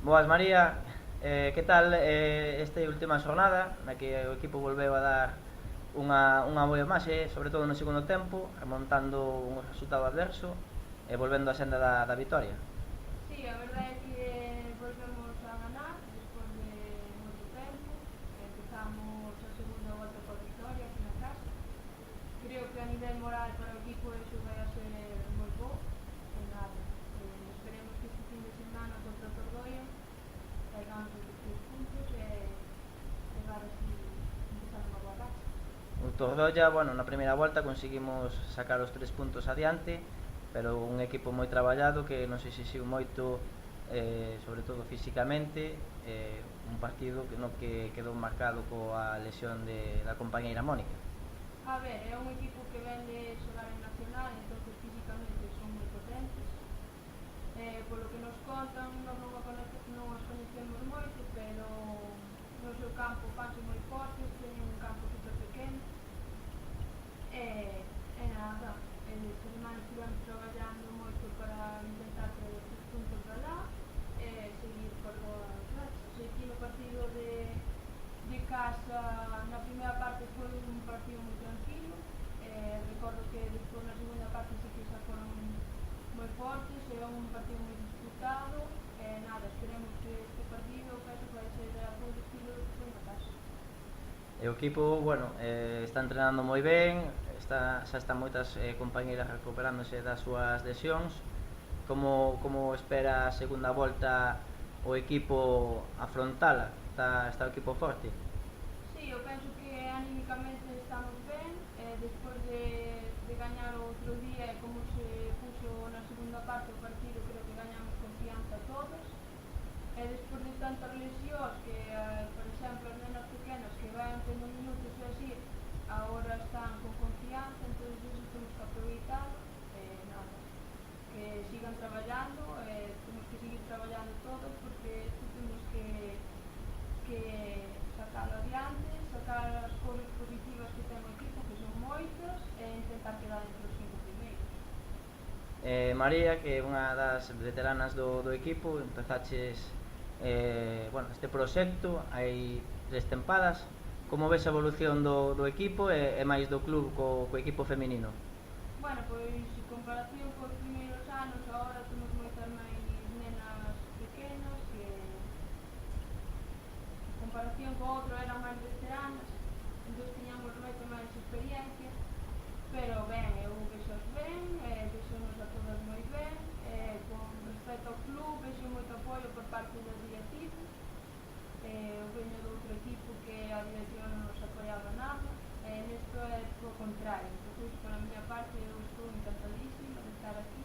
Boas, María. Que tal esta última xornada na que o equipo volveu a dar unha boa imaxe, sobre todo no segundo tempo, remontando un resultado adverso e volvendo á senda da vitoria? Sí, a verdade é que volvemos a ganar despois de moito tempo. Empezamos a segunda volta coa victoria aquí na casa. Creo que a nivel moral para o equipo iso vai a ser moi bo. E nada, esperemos que este fin de semana contra o Tordoia traigamos os 3 puntos e levar así empezar unha boa racha. O Tordolla, bueno, na primeira volta conseguimos sacar os 3 puntos adiante, pero un equipo moi traballado que nos exixiu moito, sobre todo físicamente, un partido que quedou marcado coa lesión da compañeira Mónica. A ver, é un equipo que ven de xogar en Nacional, entón físicamente son moi potentes. Polo que nos contan, nós non os coñecemos moito, pero no seu campo fanse moi fortes, teñen un campo super pequeno. Nada, esta semana estivemos traballando moito para intentar traer os puntos de lá e seguir por boas rachas. E aquí no partido de casa, na primeira parte foi un partido moi tranquilo. Recordo que despois na segunda parte sí que xa foron moi fortes, é un partido moi disputado. Nada, esperemos que este partido penso que vai ser a todo estilo do que foi na casa. E o equipo, bueno, está entrenando moi ben, xa están moitas compañeiras recuperándose das súas lesións. Como espera a segunda volta o equipo afrontala? Está o equipo forte? Sí, eu penso que anímicamente estamos ben. Despois de gañar o outro día e como se puxo na segunda parte o partido, creo que gañamos confianza todos. Despois de tantas lesións que, por exemplo, as nenas pequenas que van tendo minutos e así, agora están con confianza, entón iso temos que aproveitar. Nada, que sigan traballando, temos que seguir traballando todos porque isto temos que sacalo adiante, sacar as cousas positivas que ten o equipo, que son moitas, e intentar quedar entre os 5 primeiros. María, que é unha das veteranas do equipo, empezaches bueno, este proxecto hai 3 tempadas. Como ves a evolución do equipo e máis do club co equipo feminino? Bueno, pois en comparación cos primeiros anos, agora temos moitas máis nenas pequenas que en comparación co outro eran máis veteranas, entón tiñamos moita máis experiencia, pero ben, eu vexos ben, vexonos a todas moi ben. Con respecto ao club, vexo moito apoio por parte do directivo. Eu veño do outro equipo que a dirección non nos apoiaba nada, nesto é o contrario, entón, por a miña parte, eu estou encantadísima de estar aquí